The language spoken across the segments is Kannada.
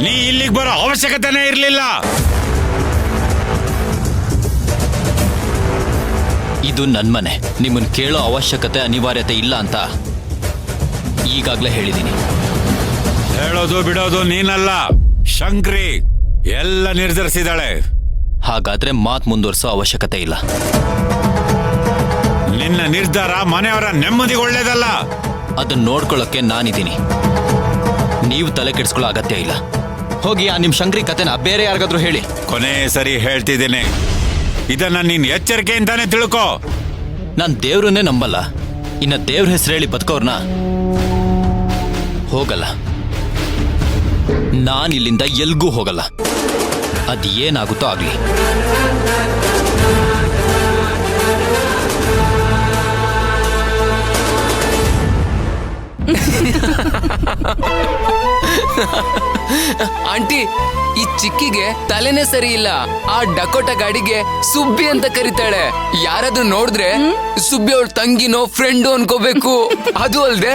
ನೀ ಇಲ್ಲಿಗೆ ಬರೋ ಅವಶ್ಯಕತೆನೇ ಇರಲಿಲ್ಲ. ಇದು ನನ್ನ ಮನೆ, ನಿಮ್ಮನ್ನು ಕೇಳೋ ಅವಶ್ಯಕತೆ ಅನಿವಾರ್ಯತೆ ಇಲ್ಲ ಅಂತ ಈಗಾಗಲೇ ಹೇಳಿದ್ದೀನಿ. ಹೇಳೋದು ಬಿಡೋದು ನೀನಲ್ಲ, ಶಂಕ್ರಿ ಎಲ್ಲ ನಿರ್ಧರಿಸಿದಾಳೆ. ಹಾಗಾದ್ರೆ ಮಾತು ಮುಂದುವರಿಸೋ ಅವಶ್ಯಕತೆ ಇಲ್ಲ. ನಿನ್ನ ನಿರ್ಧಾರ ಮನೆಯವರ ನೆಮ್ಮದಿಗೆ ಒಳ್ಳೇದಲ್ಲ. ಅದನ್ನ ನೋಡ್ಕೊಳ್ಳೋಕೆ ನಾನಿದ್ದೀನಿ, ನೀವು ತಲೆ ಕೆಡಿಸ್ಕೊಳ್ಳೋ ಅಗತ್ಯ ಇಲ್ಲ. ಹೋಗಿ ಆ ನಿಮ್ ಶಂಕ್ರಿ ಕತೆನ ಬೇರೆ ಯಾರಿಗಾದ್ರೂ ಹೇಳಿ. ಕೊನೆ ಸರಿ ಹೇಳ್ತಿದ್ದೀನಿ, ಇದನ್ನ ನೀನ್ ಎಚ್ಚರಿಕೆಯಿಂದಾನೆ ತಿಳ್ಕೋ. ನಾನ್ ದೇವ್ರನ್ನೇ ನಂಬಲ್ಲ, ಇನ್ನ ದೇವ್ರ ಹೆಸರು ಹೇಳಿ ಬದುಕೋರ್ನ ಹೋಗಲ್ಲ. ನಾನಿಲ್ಲಿಂದ ಎಲ್ಗೂ ಹೋಗಲ್ಲ, ಅದ್ ಏನಾಗುತ್ತೋ ಆಗ್ಲಿ. ಆಂಟಿ, ಈ ಚಿಕ್ಕಿಗೆ ತಲೆನೇ ಸರಿ ಇಲ್ಲ. ಆ ಡಕೋಟ ಗಾಡಿಗೆ ಸುಬ್ಬಿ ಅಂತ ಕರೀತಾಳೆ. ಯಾರಾದ್ರೂ ನೋಡಿದ್ರೆ ಸುಬ್ಬಿ ಅವಳ ತಂಗಿನೋ ಫ್ರೆಂಡು ಅನ್ಕೋಬೇಕು. ಅದು ಅಲ್ದೆ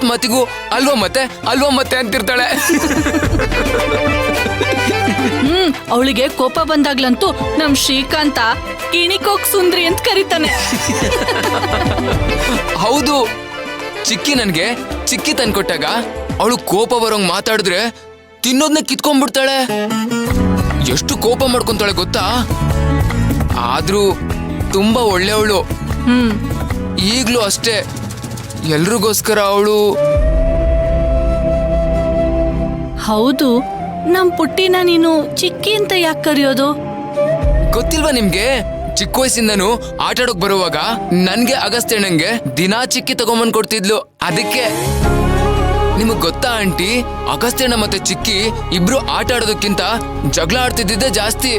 ಮಾತಿಗೂ ಅಲ್ವಾ ಮತ್ತೆ ಅಂತಿರ್ತಾಳೆ. ಅವಳಿಗೆ ಕೋಪ ಬಂದಾಗ್ಲಂತೂ ನಮ್ ಶ್ರೀಕಾಂತ ಕಿಣಿಕೋಕ್ ಸುಂದ್ರಿ ಅಂತ ಕರೀತಾನೆ. ಹೌದು, ಚಿಕ್ಕಿ ನನ್ಗೆ ಚಿಕ್ಕಿ ತಂದ್ಕೊಟ್ಟಾಗ ಅವಳು ಕೋಪ ಬರೋಂಗ್ ಮಾತಾಡಿದ್ರೆ ತಿನ್ನೋದ್ನ ಕಿತ್ಕೊಂಡ್ಬಿಡ್ತಾಳೆ. ಎಷ್ಟು ಕೋಪ ಮಾಡ್ಕೊಂತಾಳೆ ಗೊತ್ತಾ? ಆದ್ರೂ ತುಂಬಾ ಒಳ್ಳೆಯವಳು. ಈಗ್ಲೂ ಅಷ್ಟೇ, ಎಲ್ರಿಗೋಸ್ಕರ ಅವಳು. ಹೌದು, ನಮ್ ಪುಟ್ಟಿನ ನೀನು ಚಿಕ್ಕಿ ಅಂತ ಯಾಕೆ ಕರೆಯೋದು? ಗೊತ್ತಿಲ್ವಾ ನಿಮ್ಗೆ? ಚಿಕ್ಕ ವಯಸ್ಸಿಂದನು ಆಟಾಡೋಕ್ ಬರುವಾಗ ನನ್ಗೆ ಅಗಸ್ತ್ಯಣ್ಣಂಗೆ ದಿನಾ ಚಿಕ್ಕಿ ತಗೊಂಬಂದ್ ಕೊಡ್ತಿದ್ಲು. ಅದಕ್ಕೆ. ನಿಮಗ್ ಗೊತ್ತಾ ಆಂಟಿ, ಅಗಸ್ತ್ಯಣ್ಣ ಮತ್ತೆ ಚಿಕ್ಕಿ ಇಬ್ರು ಆಟ ಆಡೋದಕ್ಕಿಂತ ಜಗಳ ಆಡ್ತಿದ್ದಿದ್ದೆ ಜಾಸ್ತಿ.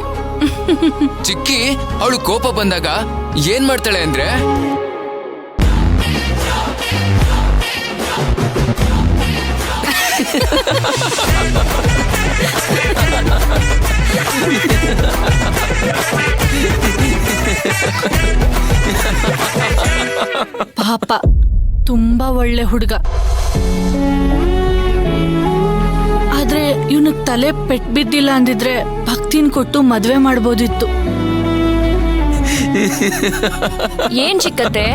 ಚಿಕ್ಕಿ ಅವಳು ಕೋಪ ಬಂದಾಗ ಏನ್ ಮಾಡ್ತಾಳೆ ಅಂದ್ರೆ, ಪಾಪ, ತುಂಬಾ ಒಳ್ಳೆ ಹುಡುಗ. ಆದ್ರೆ ಇವನಿಗೆ ತಲೆ ಪೆಟ್ ಬಿದ್ದಿಲ್ಲ ಅಂದಿದ್ರೆ ಭಕ್ತಿನ್ ಕೊಟ್ಟು ಮದ್ವೆ ಮಾಡ್ಬೋದಿತ್ತು. ಏನ್ ಚಿಕ್ಕತ್ತೆ,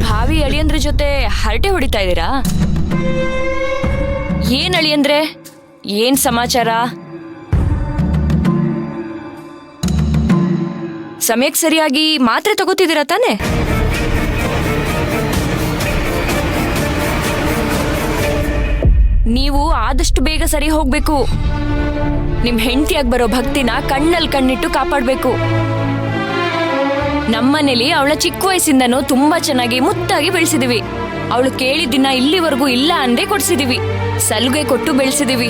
ಭಾವಿ ಅಳಿಯಂದ್ರ ಜೊತೆ ಹರಟೆ ಹೊಡಿತಾ ಇದ್ದೀರಾ? ಏನ್ ಅಳಿಯಂದ್ರೆ, ಏನ್ ಸಮಾಚಾರ? ಸಮಯಕ್ಕೆ ಸರಿಯಾಗಿ ಮಾತ್ರೆ ತಗೋತಿದ್ದೀರಾ ತಾನೆ? ನೀವು ಆದಷ್ಟು ಬೇಗ ಸರಿ ಹೋಗ್ಬೇಕು. ನಿಮ್ ಹೆಂಡತಿಯಾಗಿ ಬರೋ ಭಕ್ತಿನ ಕಣ್ಣಲ್ಲಿ ಕಣ್ಣಿಟ್ಟು ಕಾಪಾಡ್ಬೇಕು. ನಮ್ಮನೇಲಿ ಅವಳ ಚಿಕ್ಕ ವಯಸ್ಸಿಂದನೂ ತುಂಬಾ ಚೆನ್ನಾಗಿ ಮುದ್ದಾಗಿ ಬೆಳೆಸಿದೀವಿ. ಅವಳು ಕೇಳಿದ್ದಿನ ಇಲ್ಲಿವರೆಗೂ ಇಲ್ಲ ಅಂದೇ ಕೊಡ್ಸಿದೀವಿ. ಸಲುಗೆ ಕೊಟ್ಟು ಬೆಳೆಸಿದೀವಿ.